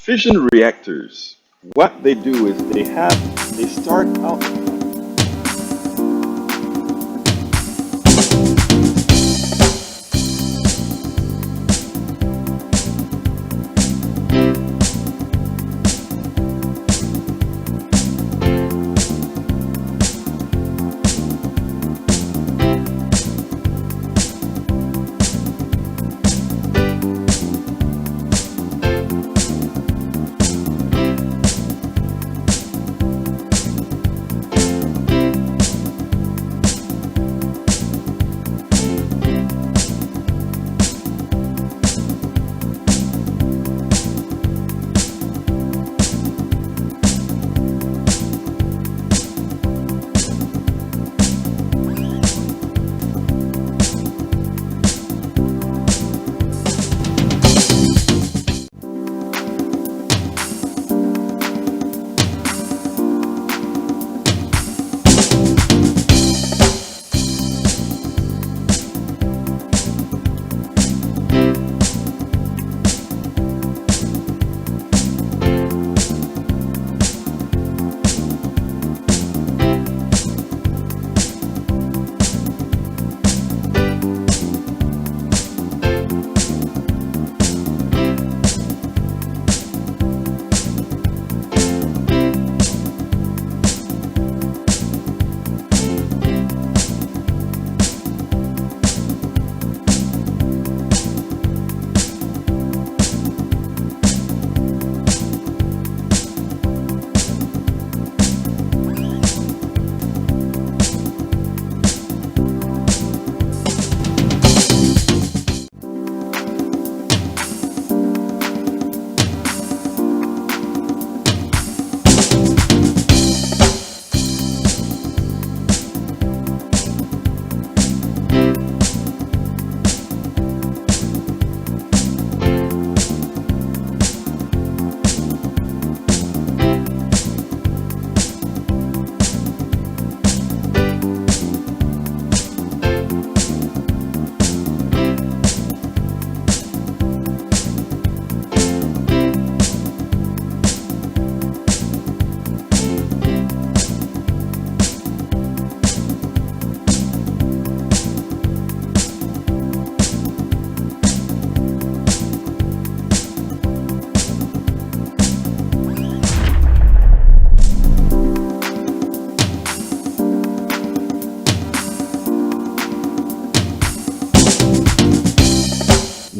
Fission reactors, what they do is they start out.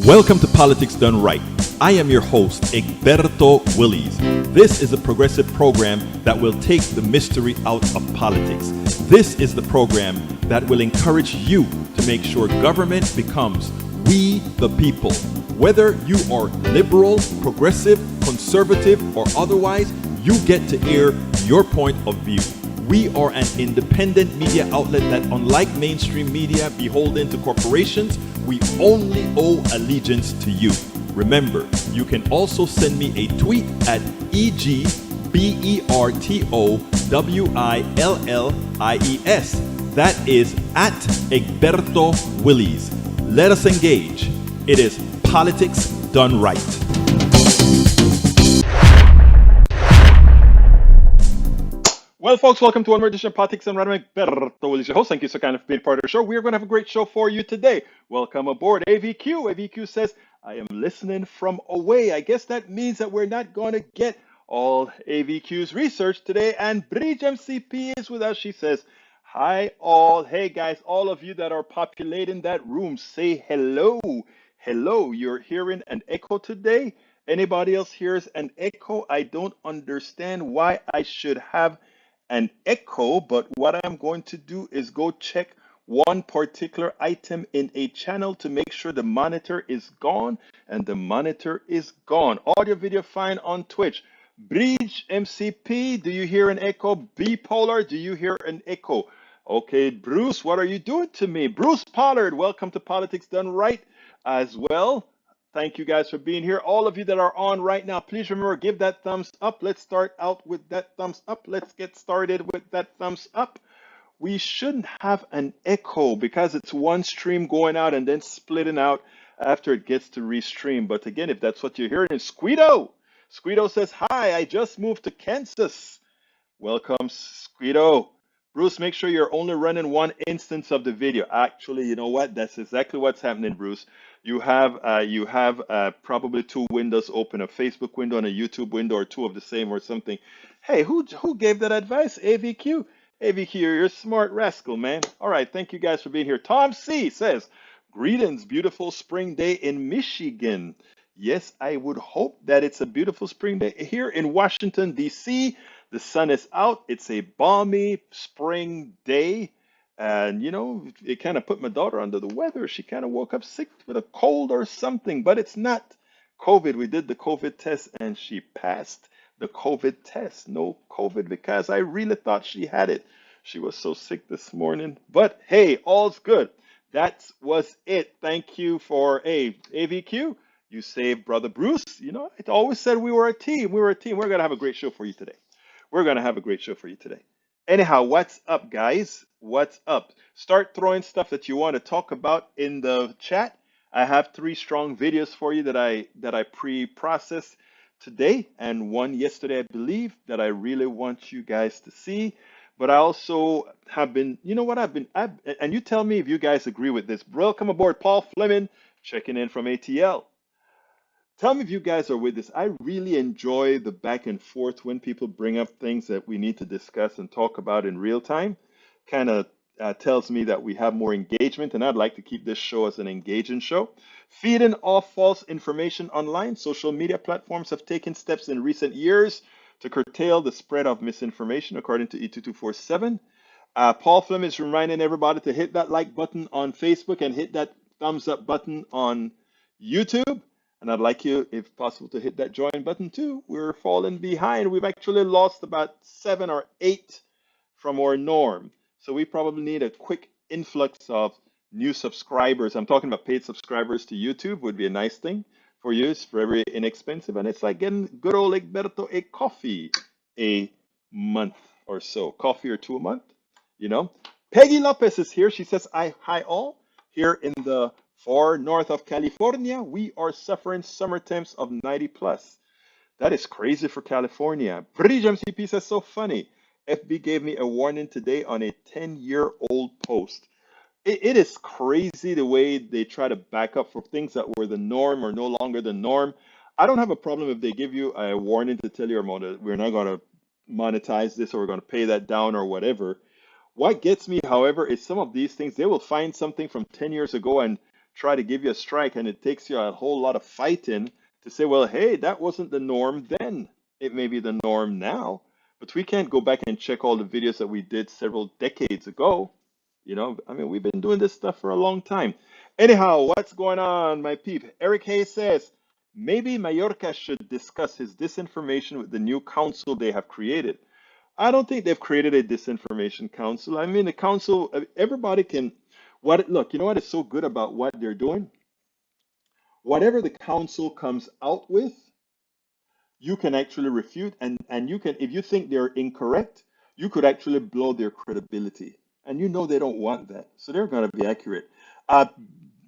Welcome to Politics Done Right. I am your host, Egberto Willies. This is a progressive program that will take the mystery out of politics. This is the program that will encourage you to make sure government becomes we the people. Whether you are liberal, progressive, conservative, or otherwise, you get to air your point of view. We are an independent media outlet that, unlike mainstream media beholden to corporations, we only owe allegiance to you. Remember, you can also send me a tweet at EGBERTOWILLIES. That is at Egberto Willies. Let us engage. It is Politics Done Right. Well, folks, welcome to one more edition of Politics and Random. Egberto Willies, your host. Thank you so kind of being part of the show. We are going to have a great show for you today. Welcome aboard, AVQ. AVQ says, I am listening from away. I guess that means that we're not going to get all AVQ's research today. And Bridge MCP is with us. She says, hi, all. Hey, guys, all of you that are populating that room, say hello. Hello. You're hearing an echo today? Anybody else hears an echo? I don't understand why I should have an echo, but what I'm going to do is go check one particular item in a channel to make sure the monitor is gone, and the monitor is gone. Audio video fine on Twitch. Bridge MCP, do you hear an echo? Bipolar, do you hear an echo? Okay, Bruce, what are you doing to me? Bruce Pollard, welcome to Politics Done Right as well. Thank you guys for being here. All of you that are on right now, please remember, give that thumbs up. Let's start out with that thumbs up. Let's get started with that thumbs up. We shouldn't have an echo because it's one stream going out and then splitting out after it gets to restream. But again, if that's what you're hearing, it's Squeedo. Squito says, hi, I just moved to Kansas. Welcome, Squito. Bruce, make sure you're only running one instance of the video. Actually, you know what? That's exactly what's happening, Bruce. You have probably two windows open, a Facebook window and a YouTube window, or two of the same or something. Hey, who gave that advice? AVQ. AVQ, you're a smart rascal, man. All right, thank you guys for being here. Tom C says, greetings, beautiful spring day in Michigan. Yes, I would hope that it's a beautiful spring day here in Washington, D.C. The sun is out. It's a balmy spring day. And, it kind of put my daughter under the weather. She kind of woke up sick with a cold or something, but it's not COVID. We did the COVID test and she passed the COVID test. No COVID because I really thought she had it. She was so sick this morning. But hey, all's good. That was it. Thank you for AVQ. You saved Brother Bruce. I always said we were a team. We were a team. We're going to have a great show for you today. We're going to have a great show for you today. Anyhow, what's up, guys? What's up? Start throwing stuff that you want to talk about in the chat. I have three strong videos for you that I pre-processed today, and one yesterday, I believe, that I really want you guys to see. But I also have been, you know what, and you tell me if you guys agree with this. Welcome aboard, Paul Fleming, checking in from ATL. Tell me if you guys are with this. I really enjoy the back and forth when people bring up things that we need to discuss and talk about in real time. Kind of tells me that we have more engagement, and I'd like to keep this show as an engaging show. Feeding off false information online. Social media platforms have taken steps in recent years to curtail the spread of misinformation, according to E2247. Paul Fleming is reminding everybody to hit that like button on Facebook and hit that thumbs up button on YouTube. And I'd like you, if possible, to hit that join button too. We're falling behind. We've actually lost about 7 or 8 from our norm. So we probably need a quick influx of new subscribers. I'm talking about paid subscribers to YouTube would be a nice thing for you. It's very inexpensive. And it's like getting good old Egberto a coffee a month or so. Coffee or two a month, you know. Peggy Lopez is here. She says, hi all. Here in the far north of California, we are suffering summer temps of 90 plus. That is crazy for California. Bridge MCP says, so funny. FB gave me a warning today on a 10-year-old post. It is crazy the way they try to back up for things that were the norm or no longer the norm. I don't have a problem if they give you a warning to tell you we're not going to monetize this or we're going to pay that down or whatever. What gets me, however, is some of these things, they will find something from 10 years ago and try to give you a strike, and it takes you a whole lot of fighting to say, well, hey, that wasn't the norm then. It may be the norm now, but we can't go back and check all the videos that we did several decades ago. I mean, we've been doing this stuff for a long time. Anyhow, what's going on, my peep? Eric Hayes says, maybe Mallorca should discuss his disinformation with the new council they have created. I don't think they've created a disinformation council. I mean, the council, everybody can, look, you know what is so good about what they're doing? Whatever the council comes out with, you can actually refute, and you can, if you think they're incorrect, you could actually blow their credibility. And they don't want that. So they're going to be accurate.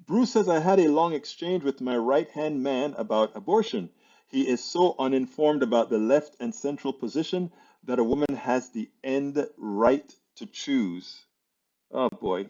Bruce says, I had a long exchange with my right-hand man about abortion. He is so uninformed about the left and central position that a woman has the end right to choose. Oh boy.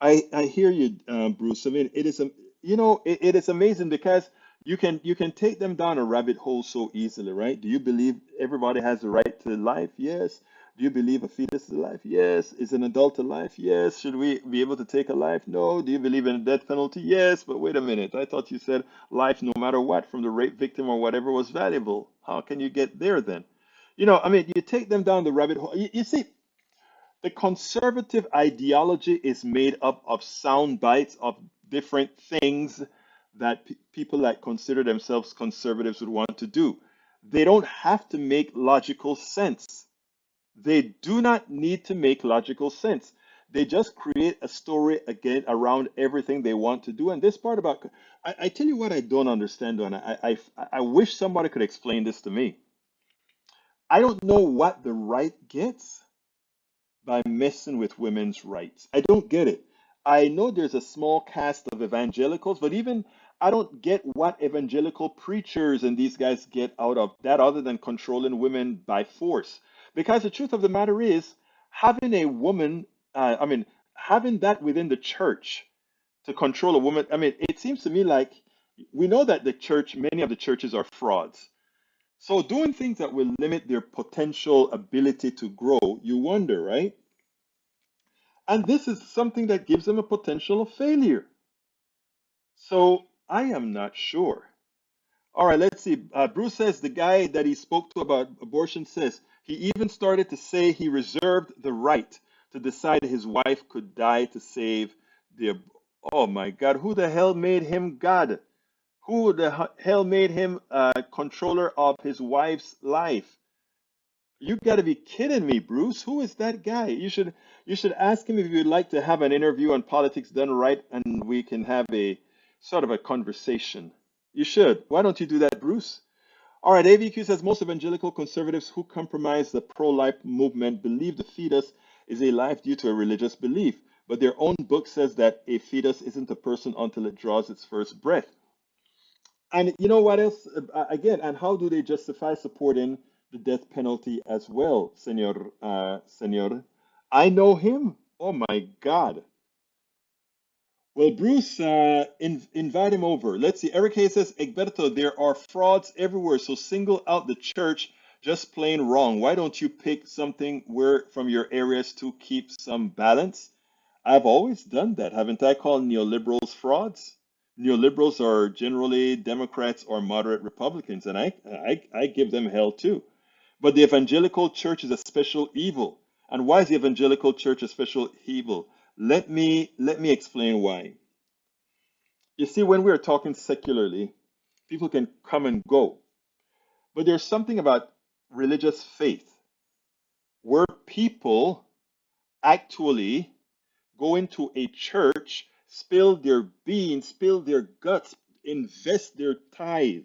I hear you, Bruce. I mean, it is amazing because you can take them down a rabbit hole so easily, right? Do you believe everybody has the right to life? Yes. Do you believe a fetus is alive? Yes. Is an adult alive? Yes. Should we be able to take a life? No. Do you believe in a death penalty? Yes. But wait a minute. I thought you said life, no matter what, from the rape victim or whatever, was valuable. How can you get there then? I mean, you take them down the rabbit hole. You see, the conservative ideology is made up of sound bites of different things that people that consider themselves conservatives would want to do. They don't have to make logical sense. They do not need to make logical sense. They just create a story again around everything they want to do. And this part about, I tell you what I don't understand, and I wish somebody could explain this to me. I don't know what the right gets by messing with women's rights. I don't get it. I know there's a small cast of evangelicals, but even I don't get what evangelical preachers and these guys get out of that other than controlling women by force. Because the truth of the matter is, having a woman, I mean, having that within the church to control a woman, I mean, it seems to me like we know that the church, many of the churches are frauds. So doing things that will limit their potential ability to grow, you wonder, right? And this is something that gives them a potential of failure. So I am not sure. All right, let's see. Bruce says the guy that he spoke to about abortion says he even started to say he reserved the right to decide his wife could die to save the. Oh my God, who the hell made him God? Who the hell made him controller of his wife's life? You got to be kidding me, Bruce. Who is that guy? You should ask him if you'd like to have an interview on politics done right, and we can have a sort of a conversation. You should. Why don't you do that, Bruce? All right, AVQ says most evangelical conservatives who compromise the pro-life movement believe the fetus is a life due to a religious belief, but their own book says that a fetus isn't a person until it draws its first breath. And you know what else? Again, and how do they justify supporting the death penalty as well, Senor? I know him. Oh my God. Well, Bruce, invite him over. Let's see. Eric Hayes says, Egberto, there are frauds everywhere, so single out the church just plain wrong. Why don't you pick something where from your areas to keep some balance? I've always done that, haven't I? Called neoliberals frauds. Neoliberals are generally Democrats or moderate Republicans, and I give them hell too. But the evangelical church is a special evil. And why is the evangelical church a special evil? Let me explain why. You see, when we are talking secularly, people can come and go. But there's something about religious faith where people actually go into a church, spill their beans, spill their guts, invest their tithe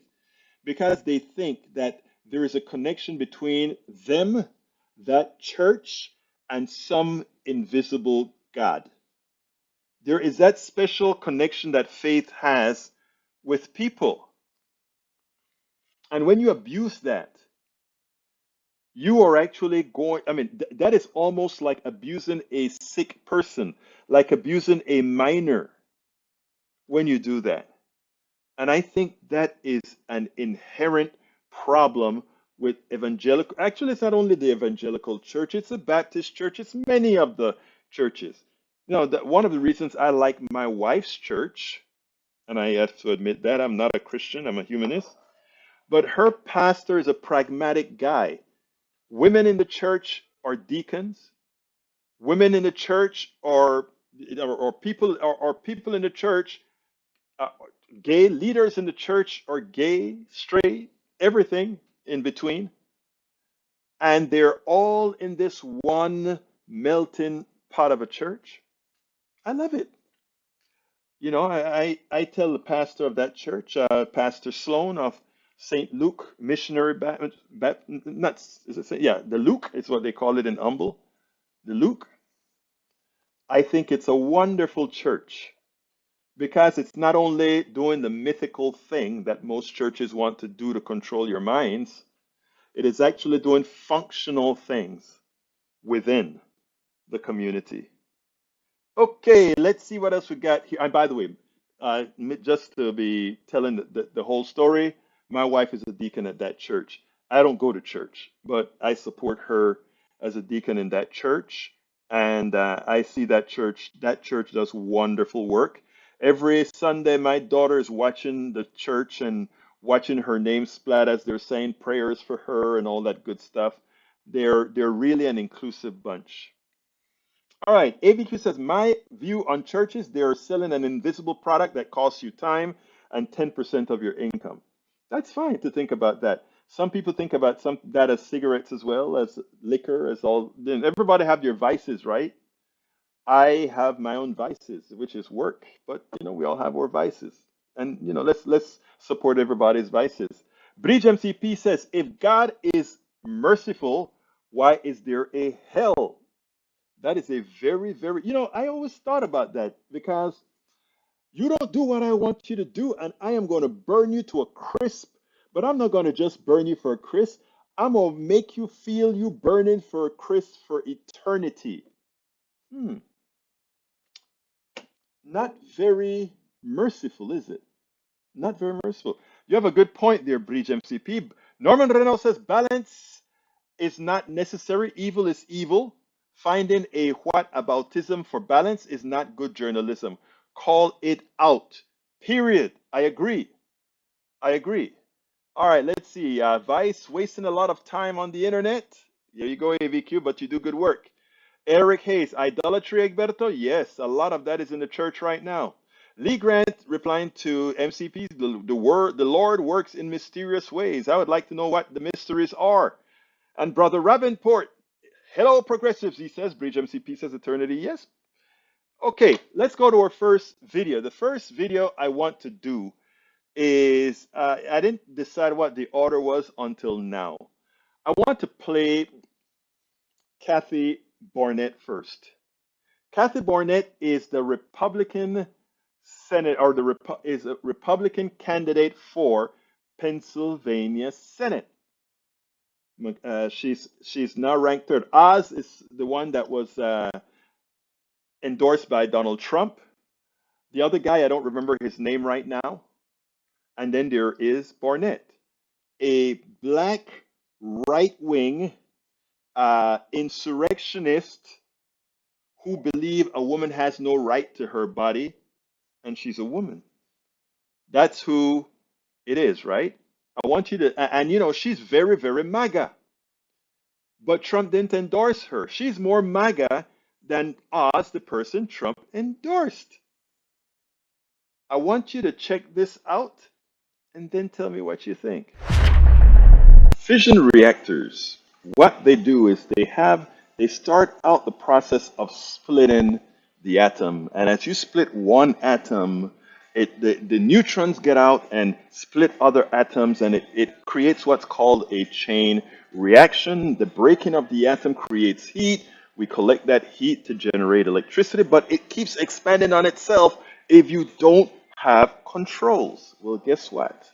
because they think that there is a connection between them, that church, and some invisible God. There is that special connection that faith has with people. And when you abuse that, you are actually going, I mean, that is almost like abusing a sick person, like abusing a minor when you do that. And I think that is an inherent problem with evangelical. Actually, it's not only the evangelical church, it's the Baptist church, it's many of the churches. One of the reasons I like my wife's church, and I have to admit that I'm not a Christian, I'm a humanist, but her pastor is a pragmatic guy. Women in the church are deacons. Women in the church or people in the church, uh, gay leaders in the church are gay, straight, everything in between, and they're all in this one melting pot of a church. I love it. I tell the pastor of that church, Pastor Sloan of St. Luke Missionary not is it yeah, the Luke is what they call it in Humble. The Luke. I think it's a wonderful church because it's not only doing the mythical thing that most churches want to do to control your minds, it is actually doing functional things within the community. Okay, let's see what else we got here. And by the way, just to be telling the whole story, my wife is a deacon at that church. I don't go to church, but I support her as a deacon in that church. And I see that church. That church does wonderful work. Every Sunday, my daughter is watching the church and watching her name splat as they're saying prayers for her and all that good stuff. They're really an inclusive bunch. All right, AVQ says, my view on churches, they're selling an invisible product that costs you time and 10% of your income. That's fine to think about that. Some people think about that as cigarettes as well, as liquor, as all. Then everybody have your vices, right? I have my own vices, which is work, but we all have our vices. And let's support everybody's vices. Bridge MCP says, if God is merciful, why is there a hell? That is a very, very, I always thought about that because You don't do what I want you to do, and I am going to burn you to a crisp. But I'm not going to just burn you for a crisp. I'm going to make you feel you burning for a crisp for eternity. Hmm, not very merciful, is it? Not very merciful. You have a good point there, Bridge MCP. Norman Reynolds says balance is not necessary. Evil is evil. Finding a whataboutism for balance is not good journalism. Call it out. Period. I agree. I agree. All right, let's see. Vice wasting a lot of time on the internet. There you go, AVQ, but you do good work. Eric Hayes, idolatry, Egberto? Yes, a lot of that is in the church right now. Lee Grant replying to MCP, the Lord works in mysterious ways. I would like to know what the mysteries are. And Brother Ravenport, hello, progressives, he says. Bridge MCP says eternity. Yes. Okay, let's go to our first video. The first video I want to do is I didn't decide what the order was until now. I want to play Kathy Barnette first. Kathy Barnette is the Republican Senate, or is a Republican candidate for Pennsylvania Senate. She's now ranked third. Oz is the one that was endorsed by Donald Trump. The other guy, I don't remember his name right now. And then there is Barnette, a black right wing insurrectionist who believe a woman has no right to her body and she's a woman. That's who it is, right? I want you to, and you know, she's very, very MAGA, but Trump didn't endorse her. She's more MAGA than Oz, the person Trump endorsed. I want you to check this out and then tell me what you think. Fission reactors, what they do is they start out the process of splitting the atom. And as you split one atom, the neutrons get out and split other atoms, and it creates what's called a chain reaction. The breaking of the atom creates heat. We collect that heat to generate electricity, but it keeps expanding on itself if you don't have controls. Well, guess what?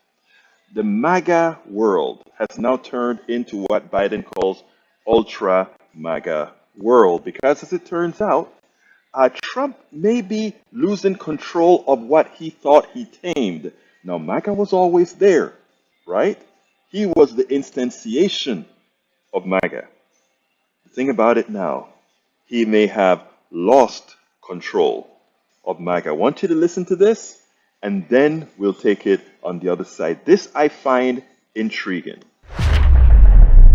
The MAGA world has now turned into what Biden calls ultra MAGA world, because as it turns out, Trump may be losing control of what he thought he tamed. Now, MAGA was always there, right? He was the instantiation of MAGA. The thing about it now, he may have lost control of MAGA. I want you to listen to this, and then we'll take it on the other side. This I find intriguing.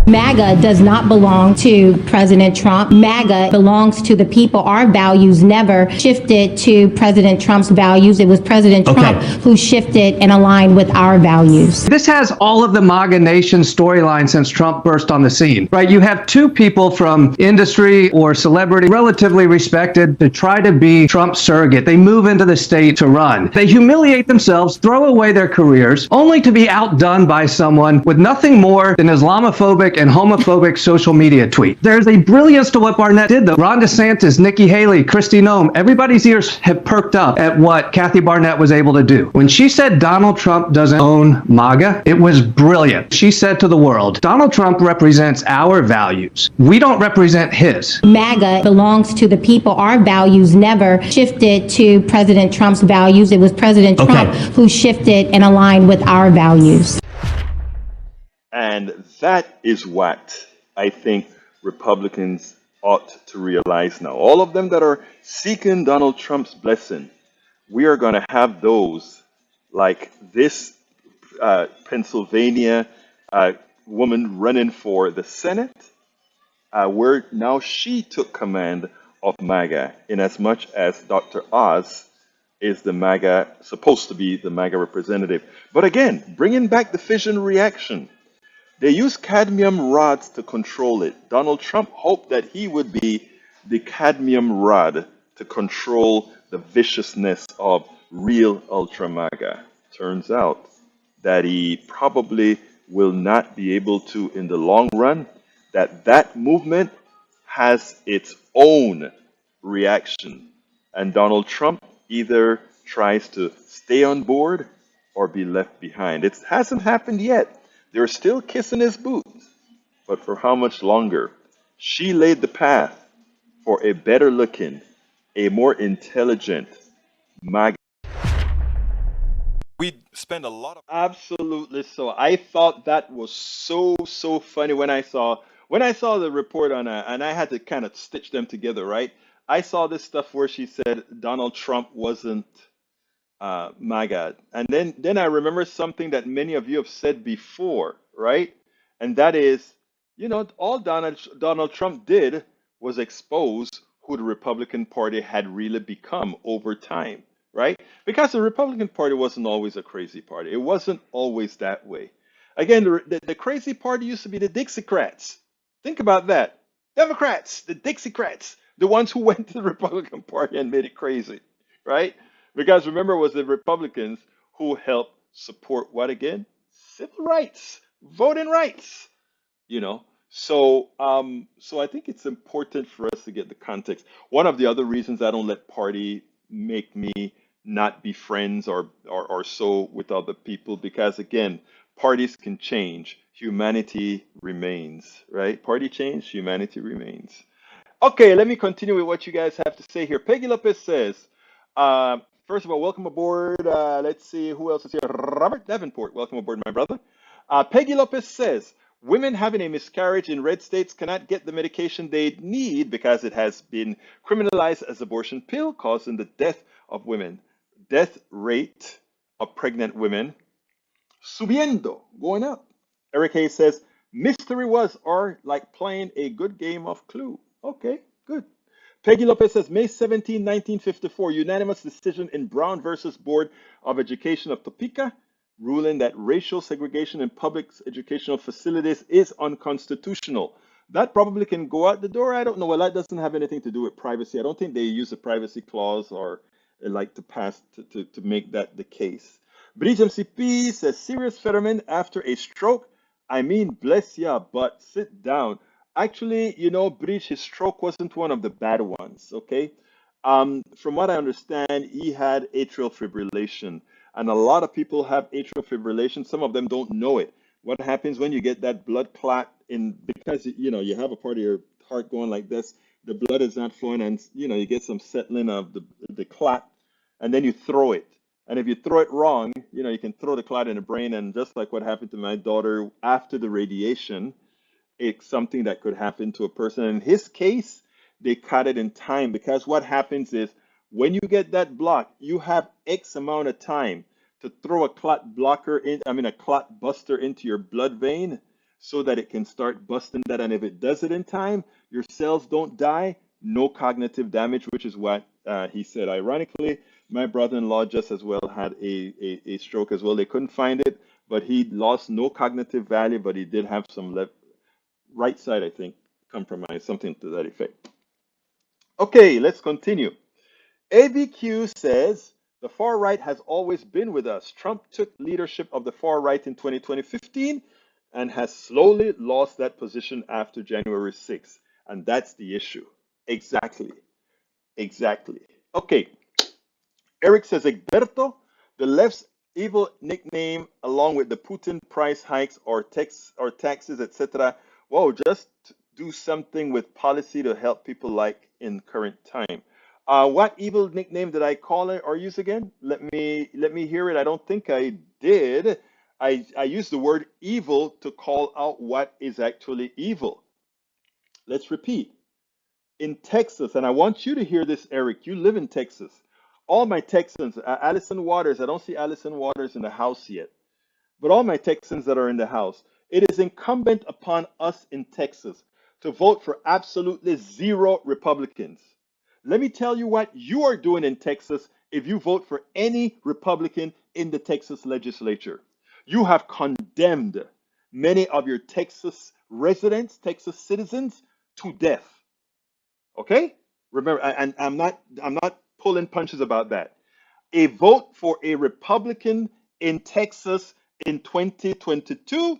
MAGA does not belong to President Trump. MAGA belongs to the people. Our values never shifted to President Trump's values. It was President Trump who shifted and aligned with our values. This has all of the MAGA Nation storyline since Trump burst on the scene, right? You have two people from industry or celebrity, relatively respected, to try to be Trump's surrogate. They move into the state to run. They humiliate themselves, throw away their careers, only to be outdone by someone with nothing more than Islamophobic and homophobic social media tweet. There's a brilliance to what Barnette did, though. Ron DeSantis, Nikki Haley, Kristi Noem, everybody's ears have perked up at what Kathy Barnette was able to do. When she said Donald Trump doesn't own MAGA, it was brilliant. She said to the world, Donald Trump represents our values. We don't represent his. MAGA belongs to the people. Our values never shifted to President Trump's values. It was President Trump who shifted and aligned with our values. And that is what I think Republicans ought to realize now. All of them that are seeking Donald Trump's blessing, we are going to have those like this Pennsylvania woman running for the Senate, where now she took command of MAGA, in as much as Dr. Oz is the MAGA, supposed to be the MAGA representative. But again, bringing back the fission reaction. They use cadmium rods to control it. Donald Trump hoped that he would be the cadmium rod to control the viciousness of real ultra MAGA. Turns out that he probably will not be able to in the long run, that movement has its own reaction. And Donald Trump either tries to stay on board or be left behind. It hasn't happened yet. They're still kissing his boots, but for how much longer? She laid the path for a better looking, a more intelligent MAGA. We spend a lot of Absolutely so. I thought that was so funny when I saw the report on and I had to kind of stitch them together, right? I saw this stuff where she said Donald Trump wasn't my God. And then I remember something that many of you have said before, right? And that is, all Donald Trump did was expose who the Republican Party had really become over time, right? Because the Republican Party wasn't always a crazy party. It wasn't always that way. Again, the crazy party used to be the Dixiecrats. Think about that. Democrats, the Dixiecrats, the ones who went to the Republican Party and made it crazy, right? Because remember, it was the Republicans who helped support what again? Civil rights, voting rights. You know, so I think it's important for us to get the context. One of the other reasons I don't let party make me not be friends or so with other people, because again, parties can change, humanity remains, right? Party change, humanity remains. Okay, let me continue with what you guys have to say here. Peggy Lopez says, first of all, welcome aboard. Let's see who else is here. Robert Davenport, welcome aboard, my brother. Peggy Lopez says, women having a miscarriage in red states cannot get the medication they need because it has been criminalized as abortion pill, causing the death of women. Death rate of pregnant women subiendo, going up. Eric Hayes says, mystery was or like playing a good game of Clue. Okay, good. Peggy Lopez says, May 17, 1954, unanimous decision in Brown versus Board of Education of Topeka, ruling that racial segregation in public educational facilities is unconstitutional. That probably can go out the door. I don't know. Well, that doesn't have anything to do with privacy. I don't think they use a privacy clause or like to pass to make that the case. Bridge MCP says, serious Fetterman after a stroke. I mean, bless ya, but sit down. Actually, Bridge, his stroke wasn't one of the bad ones, okay? From what I understand, he had atrial fibrillation, and a lot of people have atrial fibrillation. Some of them don't know it. What happens when you get that blood clot in, because you have a part of your heart going like this, the blood is not flowing, and you get some settling of the clot, and then you throw it. And if you throw it wrong, you can throw the clot in the brain, and just like what happened to my daughter after the radiation, it's something that could happen to a person. In his case, they cut it in time because what happens is when you get that block, you have X amount of time to throw a clot blocker in, I mean, a clot buster into your blood vein so that it can start busting that. And if it does it in time, your cells don't die, no cognitive damage, which is what he said. Ironically, my brother-in-law just as well had a stroke as well. They couldn't find it, but he lost no cognitive value, but he did have some left right side, I think, compromise, something to that effect. Okay, let's continue. ABQ says the far right has always been with us. Trump took leadership of the far right in 2015 and has slowly lost that position after January 6th. And that's the issue. Exactly. Exactly. Okay. Eric says, Egberto, the left's evil nickname, along with the Putin price hikes or taxes, etc. Whoa, just do something with policy to help people like in current time. What evil nickname did I call it or use again? Let me hear it. I don't think I did. I used the word evil to call out what is actually evil. Let's repeat. In Texas, and I want you to hear this, Eric. You live in Texas. All my Texans, Allison Waters, I don't see Allison Waters in the house yet, but all my Texans that are in the house, it is incumbent upon us in Texas to vote for absolutely zero Republicans. Let me tell you what you are doing in Texas if you vote for any Republican in the Texas legislature. You have condemned many of your Texas residents, Texas citizens, to death. Okay? Remember, and I'm not pulling punches about that. A vote for a Republican in Texas in 2022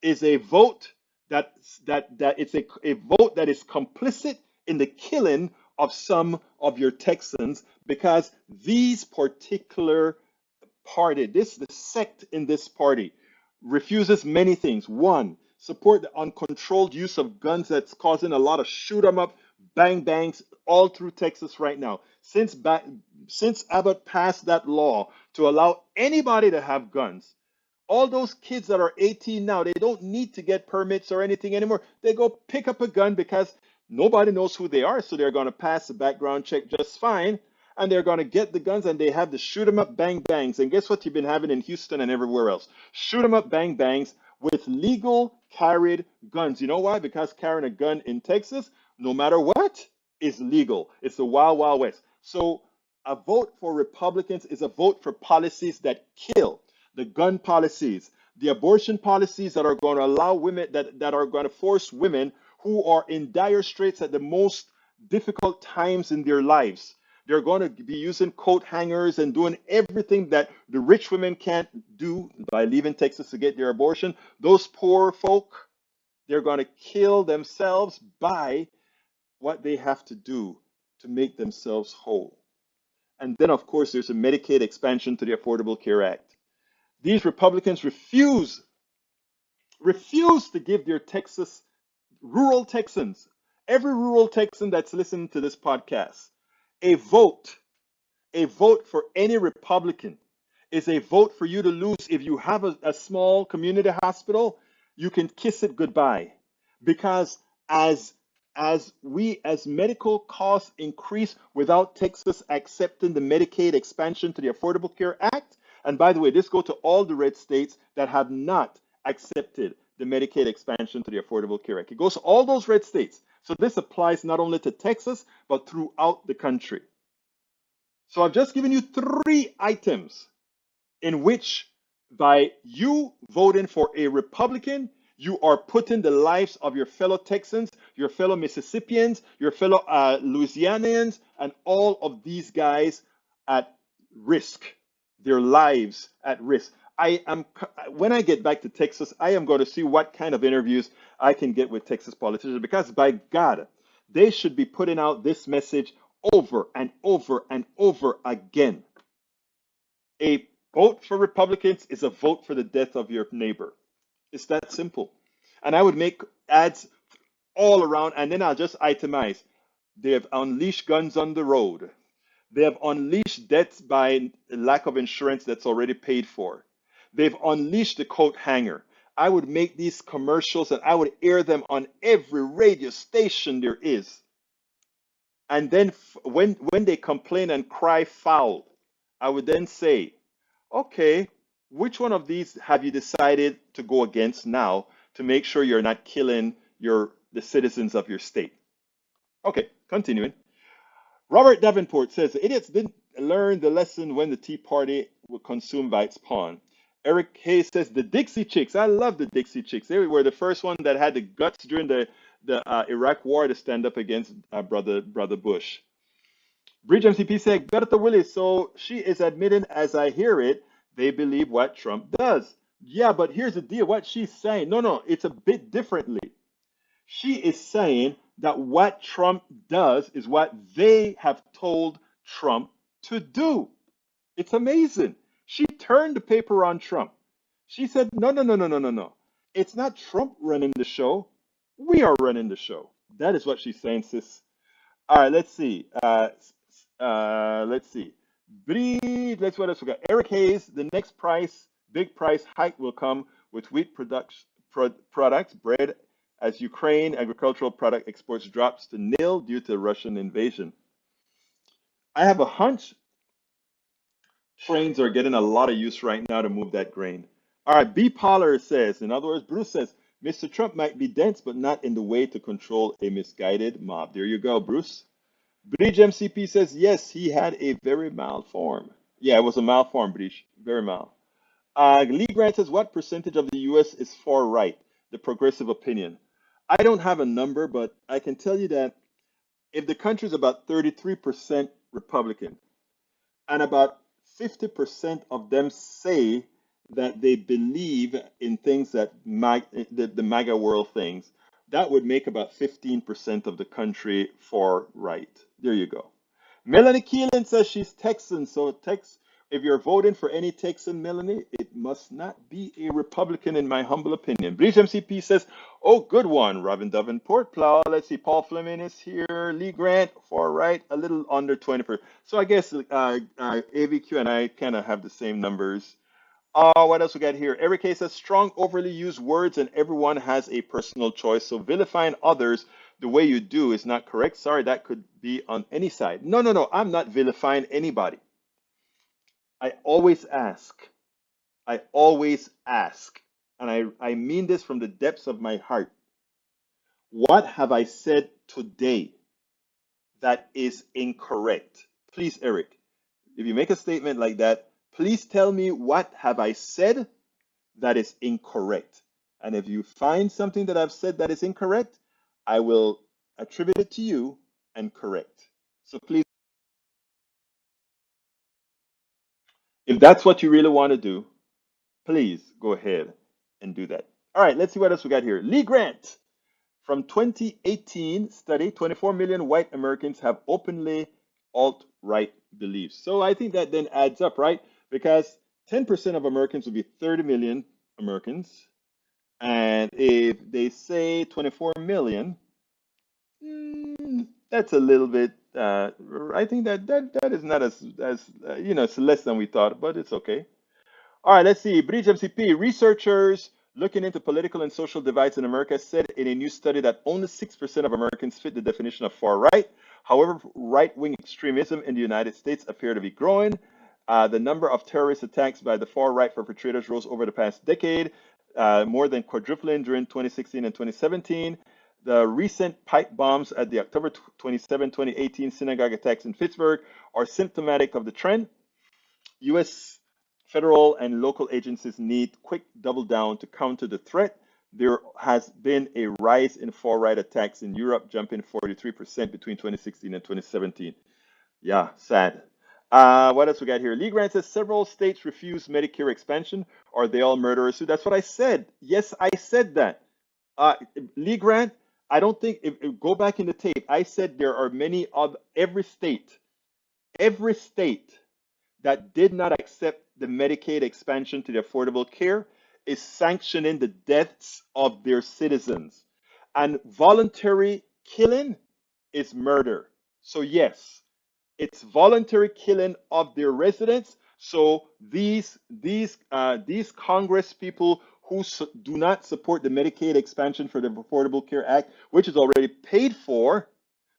is a vote that it's a vote that is complicit in the killing of some of your Texans because these particular party, the sect in this party refuses many things. One, support the uncontrolled use of guns that's causing a lot of shoot 'em up, bang bangs all through Texas right now. Since Abbott passed that law to allow anybody to have guns, all those kids that are 18 now, they don't need to get permits or anything anymore. They go pick up a gun because nobody knows who they are, so they're going to pass the background check just fine, and they're going to get the guns, and they have the shoot 'em up bang bangs. And guess what you've been having in Houston and everywhere else? Shoot 'em up bang bangs with legal carried guns. You know why? Because carrying a gun in Texas, no matter what, is legal. It's the wild, wild west. So a vote for Republicans is a vote for policies that kill. The gun policies, the abortion policies that are going to allow women, that are going to force women who are in dire straits at the most difficult times in their lives. They're going to be using coat hangers and doing everything that the rich women can't do by leaving Texas to get their abortion. Those poor folk, they're going to kill themselves by what they have to do to make themselves whole. And then, of course, there's a Medicaid expansion to the Affordable Care Act. These Republicans refuse to give their rural Texans, every rural Texan that's listening to this podcast, a vote. A vote for any Republican is a vote for you to lose. If you have a small community hospital, you can kiss it goodbye. Because as medical costs increase without Texas accepting the Medicaid expansion to the Affordable Care Act, and by the way, this goes to all the red states that have not accepted the Medicaid expansion to the Affordable Care Act. It goes to all those red states. So this applies not only to Texas, but throughout the country. So I've just given you 3 items in which, by you voting for a Republican, you are putting the lives of your fellow Texans, your fellow Mississippians, your fellow Louisianians, and all of these guys at risk, their lives at risk. When I get back to Texas, I am going to see what kind of interviews I can get with Texas politicians, because by God, they should be putting out this message over and over and over again. A vote for Republicans is a vote for the death of your neighbor. It's that simple. And I would make ads all around, and then I'll just itemize. They have unleashed guns on the road. They have unleashed deaths by lack of insurance that's already paid for. They've unleashed the coat hanger. I would make these commercials and I would air them on every radio station there is. And then when they complain and cry foul, I would then say, okay, which one of these have you decided to go against now to make sure you're not killing the citizens of your state? Okay, continuing. Robert Davenport says, the idiots didn't learn the lesson when the Tea Party was consumed by its pawn. Eric Hayes says, the Dixie Chicks. I love the Dixie Chicks. They were the first one that had the guts during the Iraq War to stand up against brother Bush. Bridge MCP said, Bertha Willis, so she is admitting, as I hear it, they believe what Trump does. Yeah, but here's the deal. What she's saying, no, it's a bit differently. She is saying that what Trump does is what they have told Trump to do. It's amazing. She turned the paper on Trump. She said, no. It's not Trump running the show. We are running the show. That is what she's saying, sis. All right, let's see. Let's see. What else we got? Eric Hayes, the next big price hike will come with wheat products, bread, as Ukraine agricultural product exports drops to nil due to the Russian invasion. I have a hunch trains are getting a lot of use right now to move that grain. All right, B. Pollard says, in other words, Bruce says, Mr. Trump might be dense, but not in the way to control a misguided mob. There you go, Bruce. Bridge MCP says, yes, he had a very mild form. Yeah, it was a mild form, Bridge. Very mild. Lee Grant says, what percentage of the U.S. is far right? The progressive opinion. I don't have a number, but I can tell you that if the country is about 33% Republican, and about 50% of them say that they believe in things that the MAGA world things, that would make about 15% of the country far right. There you go. Melanie Keelan says she's Texan, so if you're voting for any Texan, Melanie, it must not be a Republican, in my humble opinion. Breach MCP says, oh, good one. Robin Davenport Plow. Let's see. Paul Fleming is here. Lee Grant, far right, a little under 20%. So I guess AVQ and I kind of have the same numbers. What else we got here? Every case has strong, overly used words, and everyone has a personal choice. So vilifying others the way you do is not correct. Sorry, that could be on any side. No, no, no. I'm not vilifying anybody. I always ask. I always ask. And I mean this from the depths of my heart. What have I said today that is incorrect? Please, Eric, if you make a statement like that, please tell me what have I said that is incorrect. And if you find something that I've said that is incorrect, I will attribute it to you and correct. So please, if that's what you really want to do, please go ahead and do that. All right, let's see what else we got here. Lee Grant, from 2018 study, 24 million white Americans have openly alt-right beliefs. So I think that then adds up, right? Because 10% of Americans would be 30 million Americans. And if they say 24 million, that's a little bit. I think that is not as it's less than we thought, but it's okay. All right, let's see. Bridge MCP researchers looking into political and social divides in America said in a new study that only 6% of Americans fit the definition of far right. However, right-wing extremism in the United States appear to be growing. The number of terrorist attacks by the far right perpetrators rose over the past decade, more than quadrupling during 2016 and 2017. The recent pipe bombs at the October 27, 2018 synagogue attacks in Pittsburgh are symptomatic of the trend. U.S. federal and local agencies need quick double down to counter the threat. There has been a rise in far-right attacks in Europe, jumping 43% between 2016 and 2017. Yeah, sad. What else we got here? Lee Grant says several states refuse Medicare expansion. Are they all murderers? So that's what I said. Yes, I said that. Lee Grant, I don't think, go back in the tape. I said there are many of every state that did not accept the Medicaid expansion to the Affordable Care is sanctioning the deaths of their citizens. And voluntary killing is murder. So yes, it's voluntary killing of their residents. So these Congress people who do not support the Medicaid expansion for the Affordable Care Act, which is already paid for,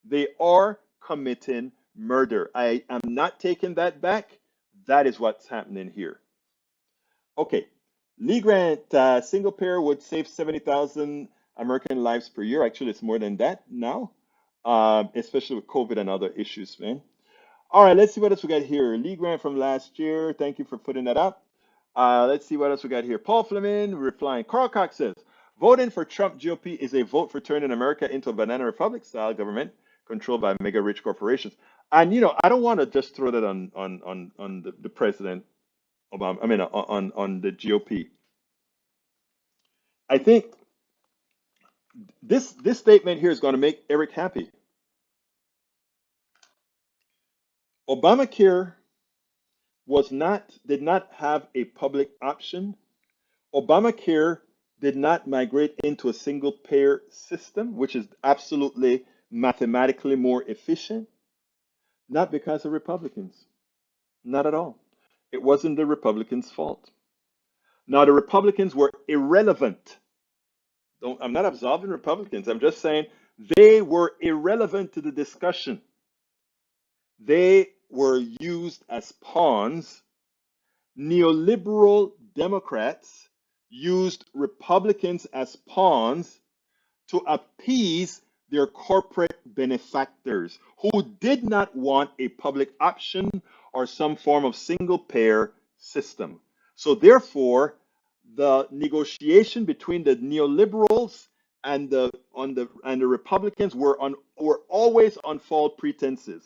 they are committing murder. I am not taking that back. That is what's happening here. Okay, Lee Grant, single payer would save 70,000 American lives per year. Actually, it's more than that now, especially with COVID and other issues, man. All right, let's see what else we got here. Lee Grant from last year. Thank you for putting that up. Let's see what else we got here. Paul Fleming replying. Carl Cox says, voting for Trump GOP is a vote for turning America into a banana republic style government controlled by mega rich corporations. And I don't want to just throw that on the president Obama. I mean, on the GOP. I think this statement here is going to make Eric happy. Obamacare did not have a public option. Obamacare did not migrate into a single payer system, which is absolutely mathematically more efficient, not because of Republicans. Not at all. It wasn't the Republicans' fault. Now, the Republicans were irrelevant. I'm not absolving Republicans. I'm just saying they were irrelevant to the discussion. They were used as pawns. Neoliberal Democrats used Republicans as pawns to appease their corporate benefactors who did not want a public option or some form of single payer system. So therefore, the negotiation between the neoliberals and the Republicans were always on false pretenses.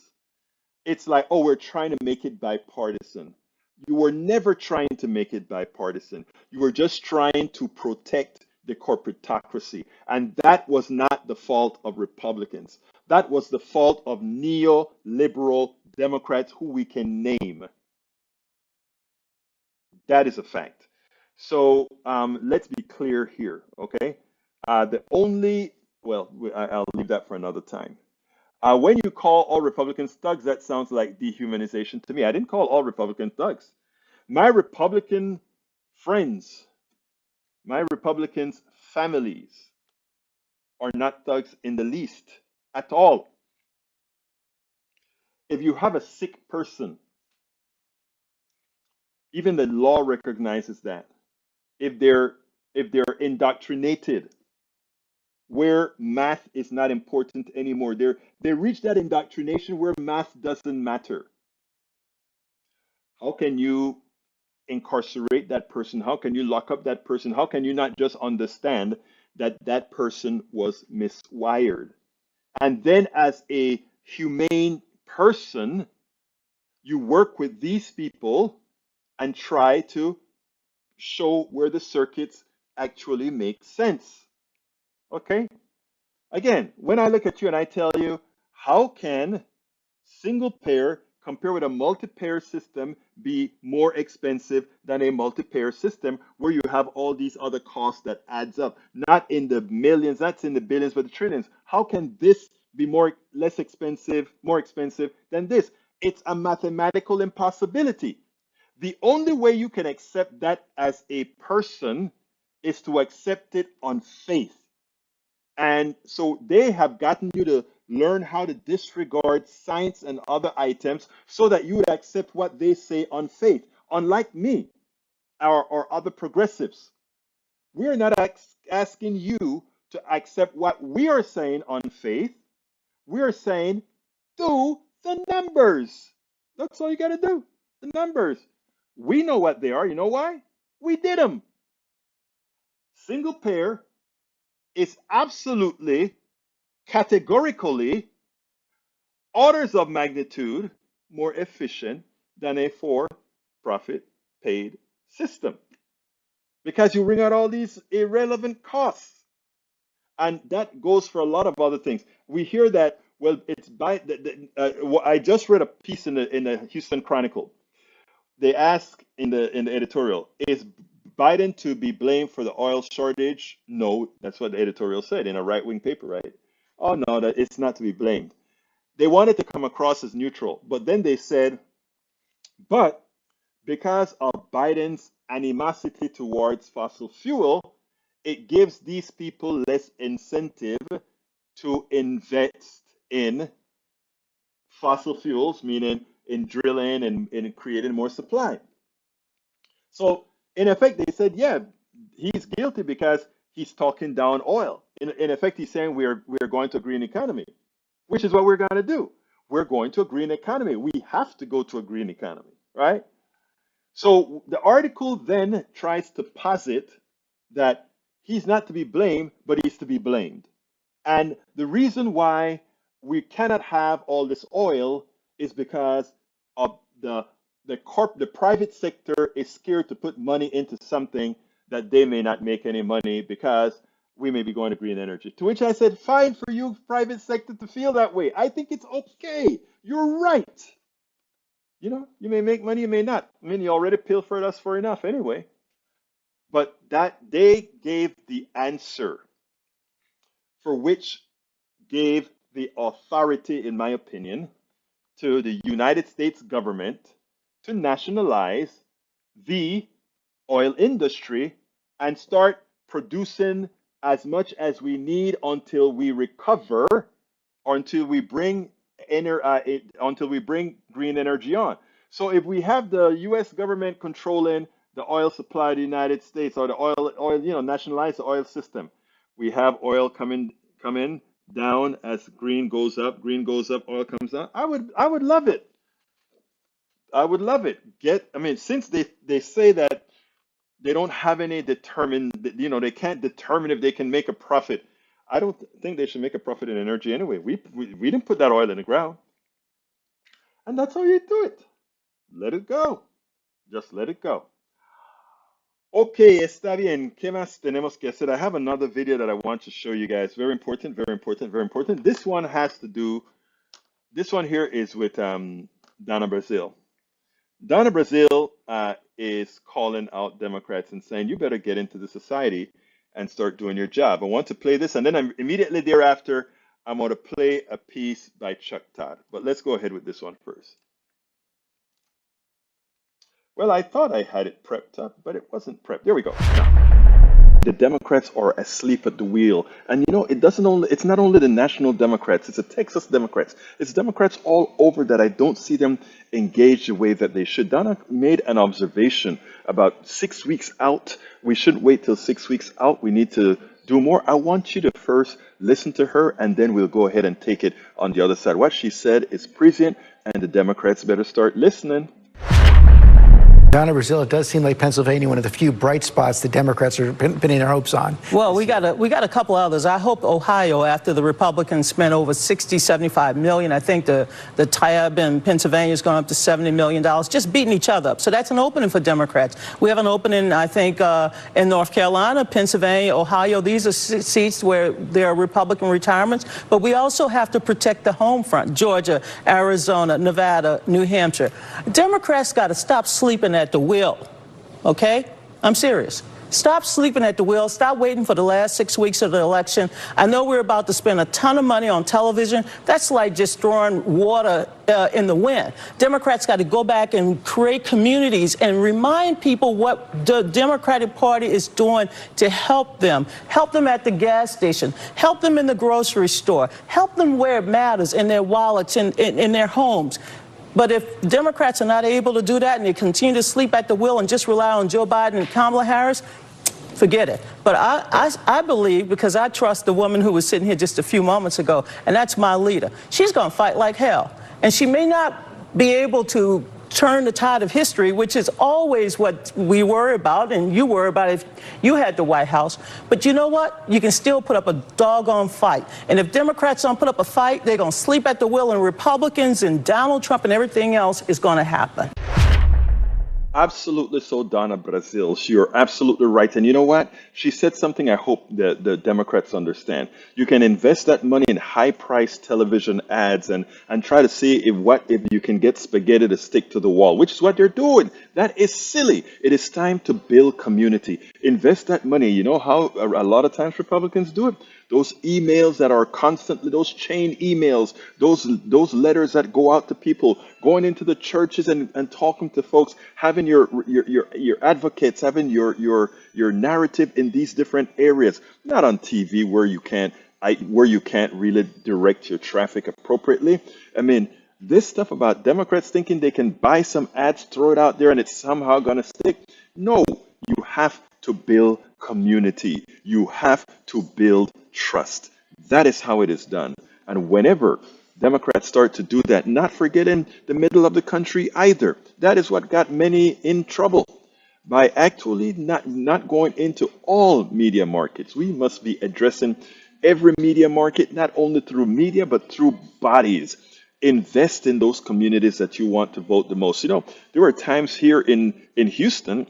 It's like, oh, we're trying to make it bipartisan. You were never trying to make it bipartisan. You were just trying to protect the corporatocracy. And that was not the fault of Republicans. That was the fault of neoliberal Democrats who we can name. That is a fact. So let's be clear here, okay? The only, well, I'll leave that for another time. When you call all Republicans thugs, that sounds like dehumanization to me. I didn't call all Republicans thugs. My Republican friends, my Republicans' families are not thugs in the least at all. If you have a sick person, even the law recognizes that. If they're indoctrinated, where math is not important anymore, they reach that indoctrination where math doesn't matter. How can you incarcerate that person? How can you lock up that person? How can you not just understand that that person was miswired? And then, as a humane person, you work with these people and try to show where the circuits actually make sense. Okay? Again, when I look at you and I tell you, how can single pair compared with a multi-pair system be more expensive than a multi-pair system where you have all these other costs that adds up, not in the millions, that's in the billions, but the trillions. How can this be more expensive than this? It's a mathematical impossibility. The only way you can accept that as a person is to accept it on faith. And so they have gotten you to learn how to disregard science and other items so that you would accept what they say on faith. Unlike me or other progressives, we're not asking you to accept what we are saying on faith. We are saying, do the numbers. That's all you got to do. The numbers. We know what they are. You know why? We did them. Single pair is absolutely, categorically, orders of magnitude more efficient than a for-profit paid system because you bring out all these irrelevant costs. And that goes for a lot of other things. We hear that, well, it's by I just read a piece in the Houston Chronicle. They ask in the editorial, is Biden to be blamed for the oil shortage? No, that's what the editorial said in a right-wing paper, right? Oh no, that it's not to be blamed. They wanted to come across as neutral, but then they said, but because of Biden's animosity towards fossil fuel, it gives these people less incentive to invest in fossil fuels, meaning in drilling and in creating more supply. So in effect, they said, yeah, he's guilty because he's talking down oil. In effect, he's saying we're going to a green economy, which is what we're going to do. We're going to a green economy. We have to go to a green economy, right? So the article then tries to posit that he's not to be blamed, but he's to be blamed. And the reason why we cannot have all this oil is because of the private sector is scared to put money into something that they may not make any money because we may be going to green energy. To which I said, fine for you, private sector, to feel that way. I think it's okay. You're right. You know, you may make money, you may not. I mean, you already pilfered us for enough anyway. But that they gave the answer for which gave the authority, in my opinion, to the United States government to nationalize the oil industry and start producing as much as we need until we recover or until we bring green energy on. So if we have the U.S. government controlling the oil supply of the United States or the oil, nationalize the oil system, we have oil coming down as green goes up, oil comes down. I would love it. I would love it. Since they say that they don't have any they can't determine if they can make a profit. I don't think they should make a profit in energy anyway. We didn't put that oil in the ground. And that's how you do it. Let it go. Just let it go. Ok, está bien. ¿Qué más tenemos que hacer? I have another video that I want to show you guys. Very important, very important, very important. This one has to do, this one here is with Donna Brazil. Donna Brazil is calling out Democrats and saying, you better get into the society and start doing your job. I want to play this, and then immediately thereafter, I'm going to play a piece by Chuck Todd. But let's go ahead with this one first. Well, I thought I had it prepped up, but it wasn't prepped. There we go. The Democrats are asleep at the wheel. And you know, it's not only the national Democrats, it's the Texas Democrats. It's Democrats all over that I don't see them engaged the way that they should. Donna made an observation about 6 weeks out. We shouldn't wait till 6 weeks out. We need to do more. I want you to first listen to her, and then we'll go ahead and take it on the other side. What she said is prescient, and the Democrats better start listening. Donna Brazil, it does seem like Pennsylvania, one of the few bright spots the Democrats are pinning their hopes on. Well, we got a couple others. I hope Ohio, after the Republicans spent over 60, 75 million, I think the tab in Pennsylvania is going up to $70 million, just beating each other up. So that's an opening for Democrats. We have an opening, I think, in North Carolina, Pennsylvania, Ohio. These are seats where there are Republican retirements. But we also have to protect the home front: Georgia, Arizona, Nevada, New Hampshire. Democrats got to stop sleeping at the wheel, okay? I'm serious. Stop sleeping at the wheel. Stop waiting for the last 6 weeks of the election. I know we're about to spend a ton of money on television. That's like just throwing water in the wind. Democrats got to go back and create communities and remind people what the Democratic Party is doing to help them. Help them at the gas station. Help them in the grocery store. Help them where it matters, in their wallets, in their homes. But if Democrats are not able to do that and they continue to sleep at the wheel and just rely on Joe Biden and Kamala Harris, forget it. But I believe, because I trust the woman who was sitting here just a few moments ago, and that's my leader. She's going to fight like hell. And she may not be able to turn the tide of history, which is always what we worry about, and you worry about if you had the White House. But you know what? You can still put up a doggone fight. And if Democrats don't put up a fight, they're going to sleep at the wheel, and Republicans and Donald Trump and everything else is going to happen. Absolutely so, Donna Brazil. You're absolutely right. And you know what? She said something I hope the Democrats understand. You can invest that money in high-priced television ads and try to see if you can get spaghetti to stick to the wall, which is what they're doing. That is silly. It is time to build community. Invest that money. You know how a lot of times Republicans do it? Those emails that are constantly, those chain emails, those letters that go out to people, going into the churches and talking to folks, having your advocates, having your narrative in these different areas, not on TV where you can't really direct your traffic appropriately. I mean, this stuff about Democrats thinking they can buy some ads, throw it out there, and it's somehow going to stick. No, you have to build community. You have to build trust. That is how it is done. And whenever Democrats start to do that, not forgetting the middle of the country either, that is what got many in trouble by actually not going into all media markets. We must be addressing every media market, not only through media, but through bodies. Invest in those communities that you want to vote the most. You know, there were times here in Houston,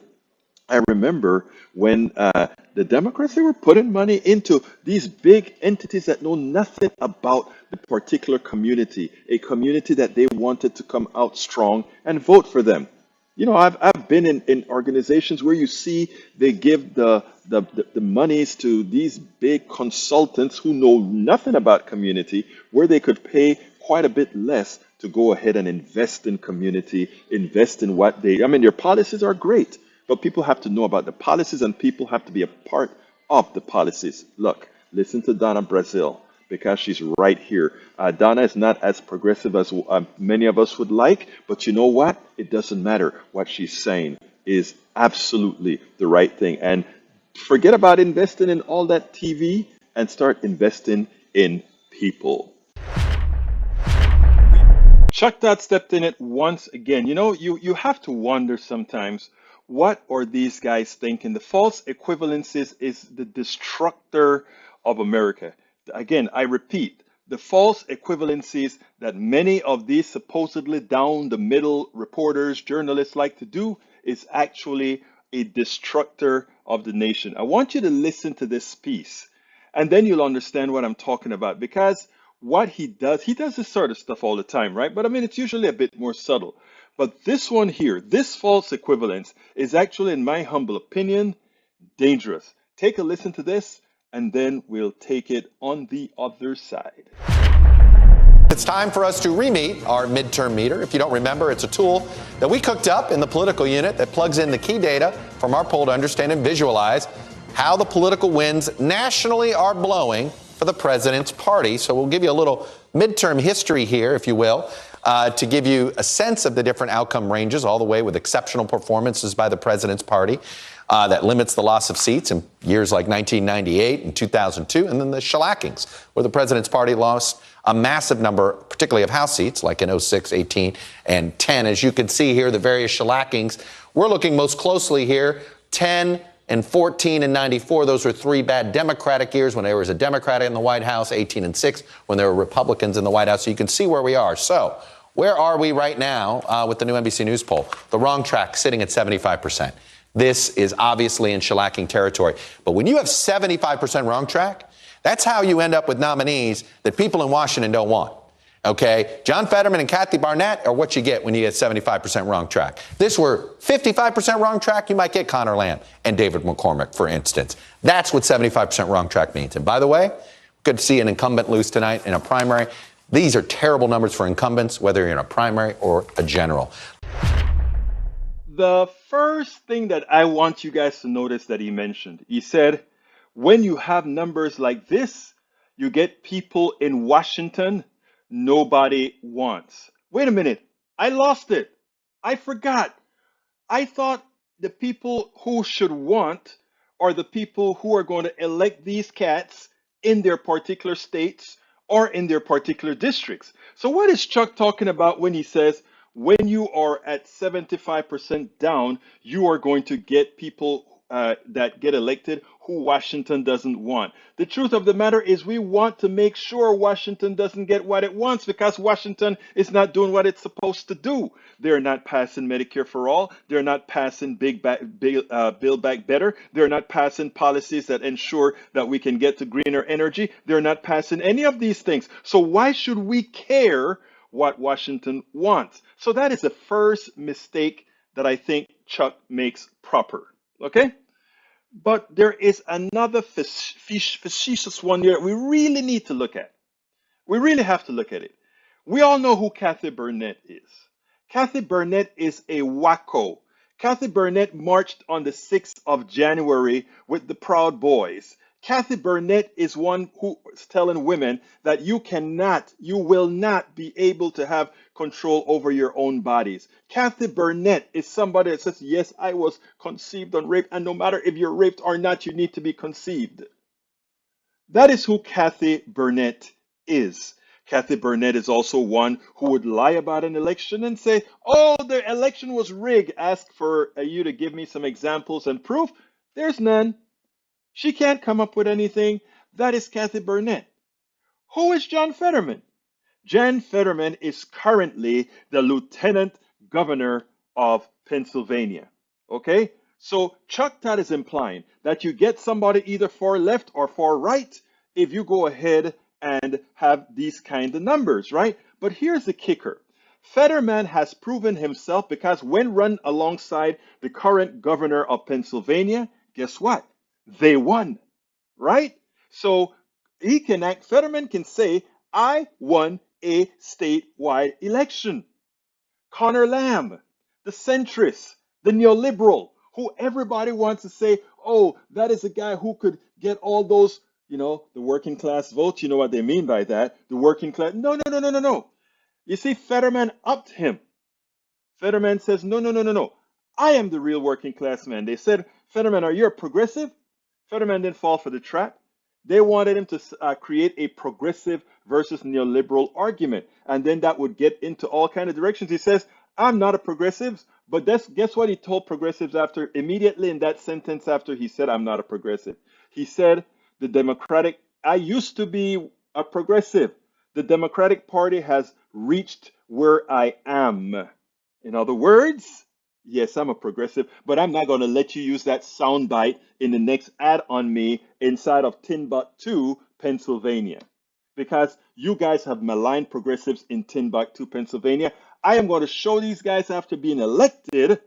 I remember when the Democrats, they were putting money into these big entities that know nothing about the particular community, a community that they wanted to come out strong and vote for them. You know, I've been in organizations where you see they give the monies to these big consultants who know nothing about community, where they could pay quite a bit less to go ahead and invest in community, invest in I mean, their policies are great. But people have to know about the policies, and people have to be a part of the policies. Look, listen to Donna Brazil, because she's right here. Donna is not as progressive as many of us would like, but you know what? It doesn't matter. What she's saying is absolutely the right thing. And forget about investing in all that TV and start investing in people. Chuck Todd stepped in it once again. You know, you have to wonder sometimes, what are these guys thinking? The false equivalences is the destructor of America. Again, I repeat, the false equivalencies that many of these supposedly down the middle reporters, journalists like to do is actually a destructor of the nation. I want you to listen to this piece, and then you'll understand what I'm talking about. Because what he does this sort of stuff all the time, right? But I mean, it's usually a bit more subtle. But this one here, this false equivalence, is actually, in my humble opinion, dangerous. Take a listen to this, and then we'll take it on the other side. It's time for us to re-meet our midterm meter. If you don't remember, it's a tool that we cooked up in the political unit that plugs in the key data from our poll to understand and visualize how the political winds nationally are blowing for the president's party. So we'll give you a little midterm history here, if you will, to give you a sense of the different outcome ranges, all the way with exceptional performances by the president's party that limits the loss of seats in years like 1998 and 2002, and then the shellackings, where the president's party lost a massive number, particularly of House seats, like in 06, 18, and 10. As you can see here, the various shellackings. We're looking most closely here, 10 and 14 and 94. Those were three bad Democratic years when there was a Democrat in the White House, 18 and 6 when there were Republicans in the White House. So you can see where we are. So where are we right now with the new NBC News poll? The wrong track, sitting at 75%. This is obviously in shellacking territory. But when you have 75% wrong track, that's how you end up with nominees that people in Washington don't want. Okay? John Fetterman and Kathy Barnette are what you get when you get 75% wrong track. This were 55% wrong track, you might get Connor Lamb and David McCormick, for instance. That's what 75% wrong track means. And by the way, good to see an incumbent lose tonight in a primary. These are terrible numbers for incumbents, whether you're in a primary or a general. The first thing that I want you guys to notice that he mentioned, he said, when you have numbers like this, you get people in Washington nobody wants. Wait a minute. I lost it. I forgot. I thought the people who should want are the people who are going to elect these cats in their particular states or in their particular districts. So what is Chuck talking about when he says, when you are at 75% down, you are going to get people that get elected who Washington doesn't want? The truth of the matter is we want to make sure Washington doesn't get what it wants, because Washington is not doing what it's supposed to do. They're not passing Medicare for all. They're not passing Build Back Better. They're not passing policies that ensure that we can get to greener energy. They're not passing any of these things. So why should we care what Washington wants? So that is the first mistake that I think Chuck makes proper. Okay? But there is another facetious one here that we really need to look at. We really have to look at it. We all know who Kathy Barnette is. Kathy Barnette is a wacko. Kathy Barnette marched on the 6th of January with the Proud Boys. Kathy Barnette is one who is telling women that you will not be able to have control over your own bodies. Kathy Barnette is somebody that says, yes, I was conceived on rape, and no matter if you're raped or not, you need to be conceived. That is who Kathy Barnette is. Kathy Barnette is also one who would lie about an election and say, oh, the election was rigged. Ask for you to give me some examples and proof. There's none. She can't come up with anything. That is Kathy Barnette. Who is John Fetterman? John Fetterman is currently the Lieutenant Governor of Pennsylvania. Okay? So Chuck Todd is implying that you get somebody either far left or far right if you go ahead and have these kind of numbers, right? But here's the kicker. Fetterman has proven himself, because when run alongside the current governor of Pennsylvania, guess what? They won, right? So Fetterman can say, I won a statewide election. Connor Lamb, the centrist, the neoliberal, who everybody wants to say, oh, that is a guy who could get all those, the working class votes. You know what they mean by that. The working class. No. You see, Fetterman upped him. Fetterman says, no. I am the real working class man. They said, Fetterman, are you a progressive? Fetterman didn't fall for the trap. They wanted him to create a progressive versus neoliberal argument. And then that would get into all kinds of directions. He says, I'm not a progressive. But guess what he told progressives after, immediately in that sentence after he said, I'm not a progressive? He said, I used to be a progressive. The Democratic Party has reached where I am. In other words, Yes, I'm a progressive, but I'm not going to let you use that soundbite in the next ad on me inside of Timbuktu, Pennsylvania, because you guys have maligned progressives in Timbuktu, Pennsylvania. I am going to show these guys after being elected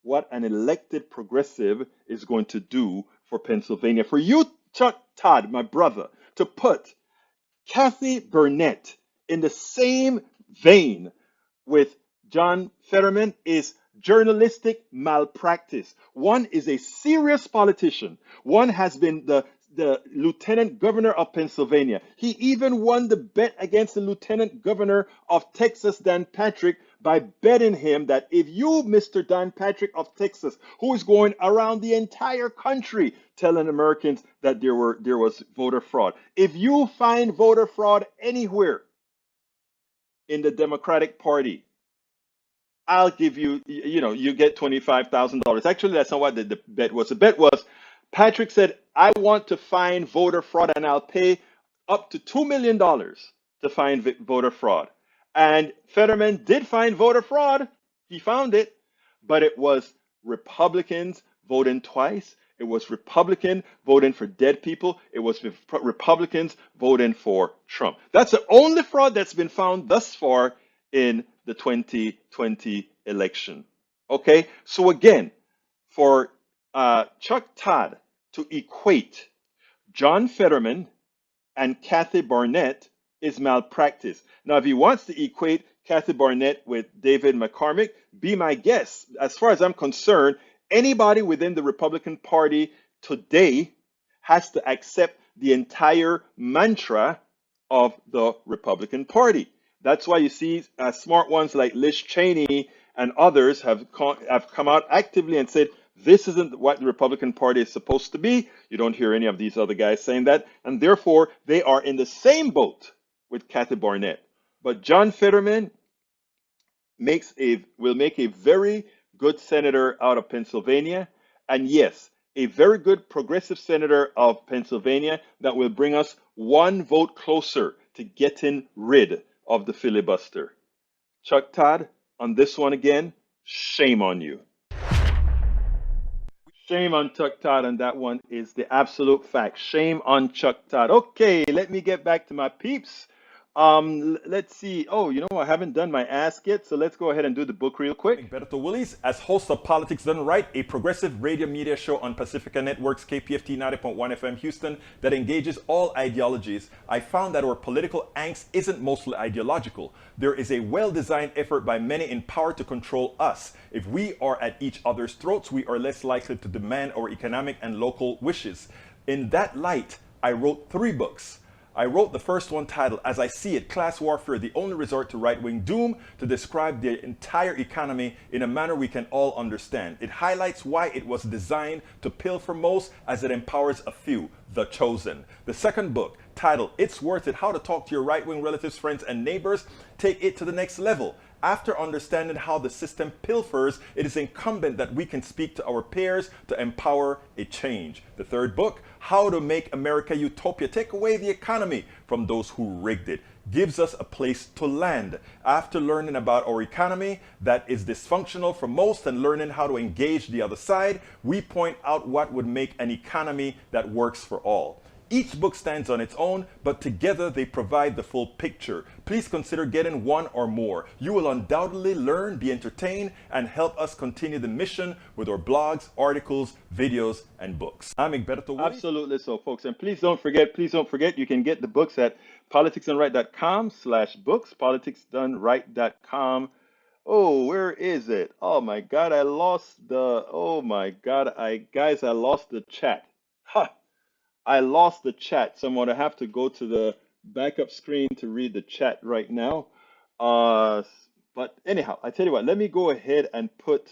what an elected progressive is going to do for Pennsylvania. For you, Chuck Todd, my brother, to put Kathy Barnette in the same vein with John Fetterman is journalistic malpractice. One is a serious politician. One has been the lieutenant governor of Pennsylvania. He even won the bet against the lieutenant governor of Texas, Dan Patrick, by betting him that if you, Mr. Dan Patrick of Texas, who is going around the entire country telling Americans that there was voter fraud, if you find voter fraud anywhere in the Democratic Party, I'll give you, you get $25,000. Actually, that's not what the bet was. The bet was Patrick said, I want to find voter fraud and I'll pay up to $2 million to find voter fraud. And Fetterman did find voter fraud. He found it, but it was Republicans voting twice. It was Republican voting for dead people. It was Republicans voting for Trump. That's the only fraud that's been found thus far in the 2020 election. Okay, so again, for Chuck Todd to equate John Fetterman and Kathy Barnette is malpractice. Now, if he wants to equate Kathy Barnette with David McCormick, be my guest. As far as I'm concerned, anybody within the Republican Party today has to accept the entire mantra of the Republican Party. That's why you see smart ones like Liz Cheney and others have come out actively and said, this isn't what the Republican Party is supposed to be. You don't hear any of these other guys saying that. And therefore, they are in the same boat with Kathy Barnette. But John Fetterman will make a very good senator out of Pennsylvania. And yes, a very good progressive senator of Pennsylvania that will bring us one vote closer to getting rid of the filibuster. Chuck Todd, on this one again, shame on you. Shame on Chuck Todd, and that one is the absolute fact. Shame on Chuck Todd. Okay, let me get back to my peeps. Let's see. Oh, I haven't done my ask yet, so let's go ahead and do the book real quick. Egberto Willies, as host of Politics Done Right, a progressive radio media show on Pacifica Network's KPFT 90.1 FM Houston that engages all ideologies, I found that our political angst isn't mostly ideological. There is a well-designed effort by many in power to control us. If we are at each other's throats, we are less likely to demand our economic and local wishes. In that light, I wrote 3 books. I wrote the first one titled, As I See It, Class Warfare, the Only Resort to Right-Wing Doom, to describe the entire economy in a manner we can all understand. It highlights why it was designed to pilfer most as it empowers a few, the chosen. The second book, titled, It's Worth It, How to Talk to Your Right-Wing Relatives, Friends, and Neighbors, take it to the next level. After understanding how the system pilfers, it is incumbent that we can speak to our peers to empower a change. The third book, How to Make America Utopia, Take Away the Economy from Those Who Rigged It, gives us a place to land. After learning about our economy that is dysfunctional for most and learning how to engage the other side, we point out what would make an economy that works for all. Each book stands on its own, but together they provide the full picture. Please consider getting one or more. You will undoubtedly learn, be entertained, and help us continue the mission with our blogs, articles, videos, and books. I'm Egberto Willies. Absolutely so, folks. And please don't forget, you can get the books at politicsdoneright.com/books, politicsdoneright.com. Oh, where is it? Oh my God, I lost the, oh my God, I lost the chat. Ha! I lost the chat, so I'm going to have to go to the backup screen to read the chat right now. But anyhow, I tell you what, let me go ahead and put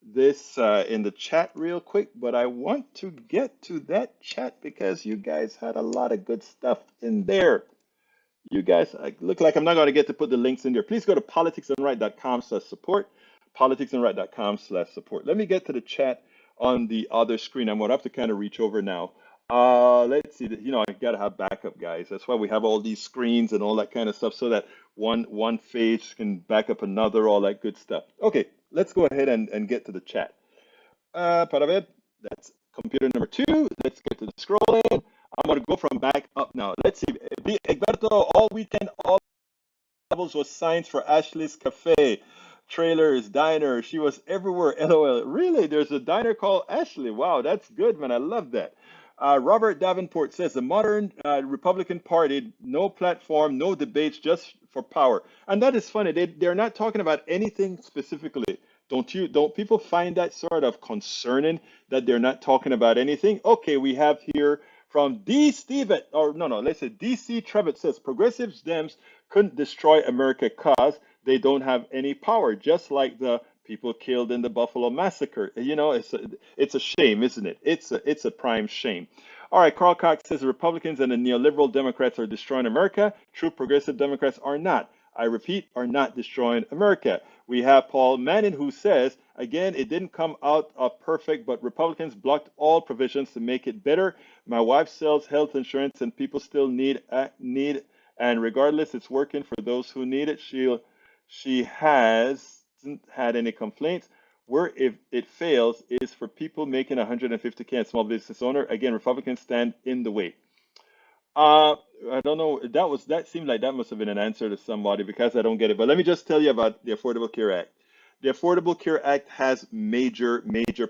this in the chat real quick. But I want to get to that chat because you guys had a lot of good stuff in there. You guys look like I'm not going to get to put the links in there. Please go to politicsandright.com/support, politicsandright.com/support. Let me get to the chat on the other screen. I'm going to have to kind of reach over now. Let's see. I gotta have backup, guys. That's why we have all these screens and all that kind of stuff, so that one page can back up another, all that good stuff. Okay, let's go ahead and get to the chat. Part of it, that's computer number 2. Let's get to the scrolling. I'm going to go from back up now. Let's see. Egberto, all weekend, all levels was science for Ashley's Cafe. Trailers, diner. She was everywhere. LOL. Really? There's a diner called Ashley. Wow, that's good, man. I love that. Robert Davenport says the modern Republican Party, no platform, no debates, just for power. And that is funny. They're not talking about anything specifically. Don't people find that sort of concerning that they're not talking about anything? Okay, we have here from D. Steven, or no, let's say DC Trevitt says progressives Dems couldn't destroy America cause they don't have any power, just like the people killed in the Buffalo massacre. You know, it's a shame, isn't it? It's a prime shame. All right, Carl Cox says the Republicans and the neoliberal Democrats are destroying America. True progressive Democrats are not. I repeat, are not destroying America. We have Paul Manning who says, again, it didn't come out perfect, but Republicans blocked all provisions to make it better. My wife sells health insurance and people still need, and regardless, it's working for those who need it. She hasn't had any complaints. Where if it fails is for people making 150K and small business owner. Again, Republicans stand in the way. I don't know. That seemed like that must have been an answer to somebody because I don't get it. But let me just tell you about the Affordable Care Act. The Affordable Care Act has major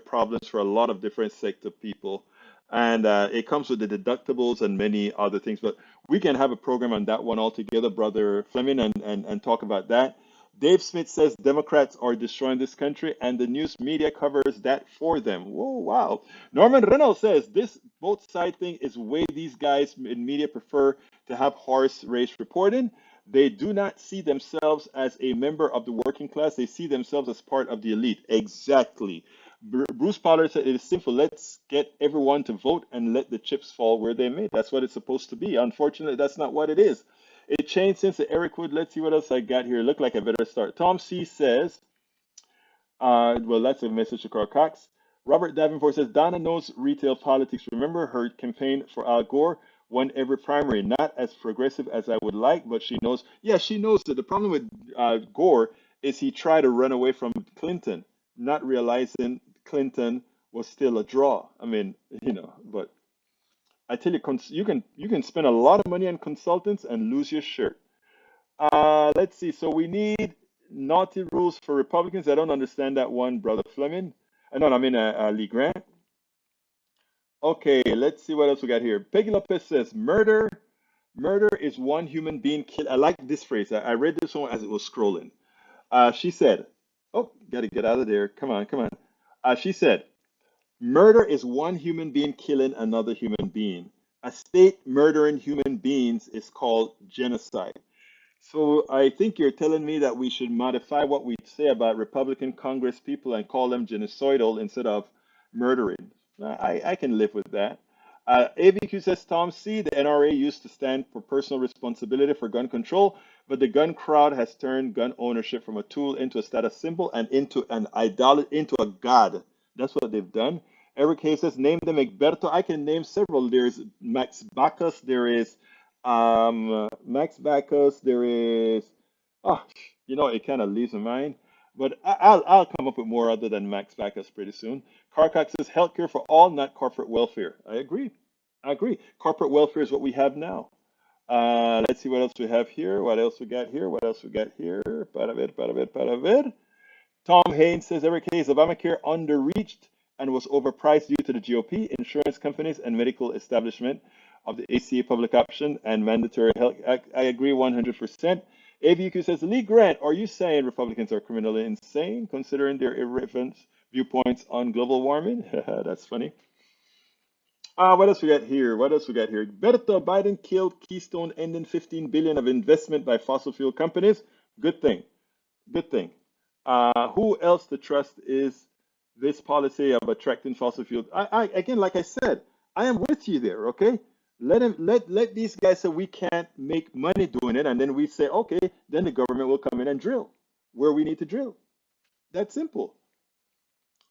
problems for a lot of different sector people, and it comes with the deductibles and many other things. But we can have a program on that one altogether, Brother Fleming, and talk about that. Dave Smith says Democrats are destroying this country, and the news media covers that for them. Whoa, wow. Norman Reynolds says this both side thing is way these guys in media prefer to have horse race reporting. They do not see themselves as a member of the working class. They see themselves as part of the elite. Exactly. Bruce Pollard said it is simple. Let's get everyone to vote and let the chips fall where they may. That's what it's supposed to be. Unfortunately, that's not what it is. It changed since the Eric Wood. Let's see what else I got here. Look like I better start. Tom C says, well, that's a message to Carl Cox. Robert Davenport says, Donna knows retail politics. Remember her campaign for Al Gore? Won every primary. Not as progressive as I would like, but she knows. Yeah, she knows that the problem with Gore is he tried to run away from Clinton, not realizing Clinton was still a draw. I mean, but I tell you, you can spend a lot of money on consultants and lose your shirt. Let's see. So we need naughty rules for Republicans. I don't understand that one, Brother Fleming. No, I mean Lee Grant. Okay, let's see what else we got here. Peggy Lopez says, murder is one human being killed. I like this phrase. I read this one as it was scrolling. She said, oh, got to get out of there. Come on. She said, murder is one human being killing another human being. A state murdering human beings is called genocide. So I think you're telling me that we should modify what we say about Republican Congress people and call them genocidal instead of murdering. I can live with that. ABQ says, Tom C., the NRA used to stand for personal responsibility for gun control, but the gun crowd has turned gun ownership from a tool into a status symbol and into an idol, into a god. That's what they've done. Eric Hayes says, name them Egberto. I can name several. There's Max Bacchus. There is Max Bacchus. There is, it kind of leaves my mind. But I'll come up with more other than Max Bacchus pretty soon. Carcox says healthcare for all, not corporate welfare. I agree. Corporate welfare is what we have now. Let's see what else we have here. What else we got here? Para ver. Tom Haynes says Eric Hayes, Obamacare underreached and was overpriced due to the GOP, insurance companies, and medical establishment of the ACA public option and mandatory health. I agree 100%. AVQ says, Lee Grant, are you saying Republicans are criminally insane considering their irreverent viewpoints on global warming? That's funny. What else we got here? Berto, Biden killed Keystone, ending $15 billion of investment by fossil fuel companies. Good thing. Who else to trust is this policy of attracting fossil fuels? Again, like I said, I am with you there, okay? Let these guys say we can't make money doing it, and then we say, okay, then the government will come in and drill where we need to drill. That's simple.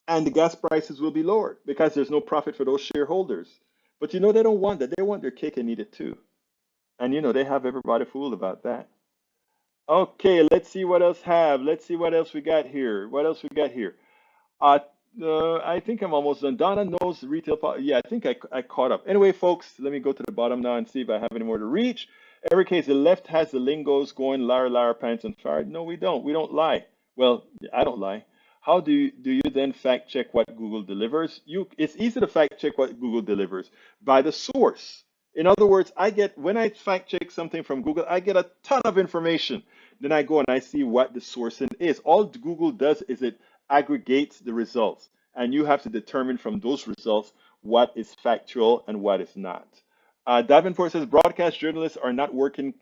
And the gas prices will be lowered because there's no profit for those shareholders. But they don't want that. They want their cake and eat it too. And they have everybody fooled about that. Okay, let's see what else have. Let's see what else we got here. What else we got here? Uh, I think I'm almost done. Donna knows retail. Yeah, I think I caught up. Anyway, folks, let me go to the bottom now and see if I have any more to reach. Every case, the left has the lingos going, liar, liar, pants on fire. No, we don't. We don't lie. Well, I don't lie. How do you then fact check what Google delivers? It's easy to fact check what Google delivers by the source. In other words, when I fact check something from Google, I get a ton of information. Then I go and I see what the source is. All Google does is it aggregates the results, and you have to determine from those results what is factual and what is not. Davenport says broadcast journalists are not working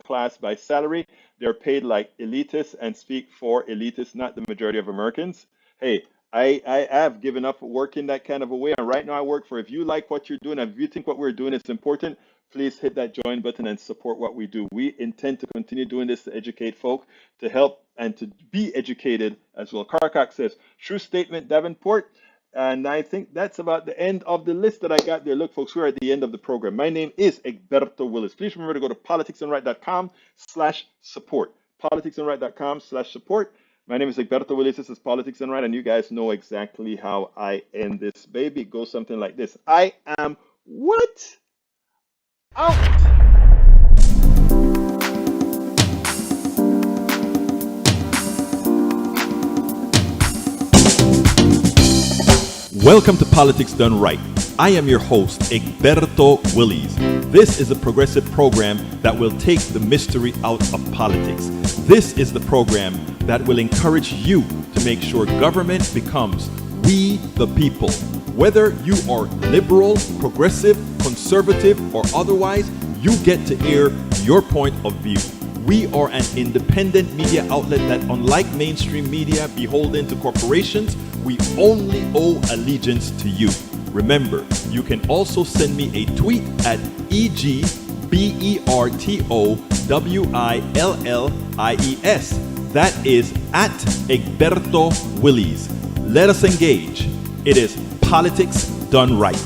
class by salary. They're paid like elitists and speak for elitists, not the majority of Americans. Hey, I have given up working that kind of a way, and right now I work for. If you like what you're doing, and if you think what we're doing is important, please hit that join button and support what we do. We intend to continue doing this to educate folk, to help and to be educated as well. Karkak says, true statement, Davenport. And I think that's about the end of the list that I got there. Look, folks, we're at the end of the program. My name is Egberto Willis. Please remember to go to politicsandright.com/support. Politicsandright.com/support. My name is Egberto Willis. This is Politics and Right, and you guys know exactly how I end this baby. It goes something like this. I am what? Out. Welcome to Politics Done Right. I am your host, Egberto Willis. This is a progressive program that will take the mystery out of politics. This is the program that will encourage you to make sure government becomes we the people. Whether you are liberal, progressive, conservative, or otherwise, you get to air your point of view. We are an independent media outlet that, unlike mainstream media beholden to corporations, we only owe allegiance to you. Remember, you can also send me a tweet at EGBERTOWILLIES. That is at Egberto Willis. Let us engage. It is Politics Done Right.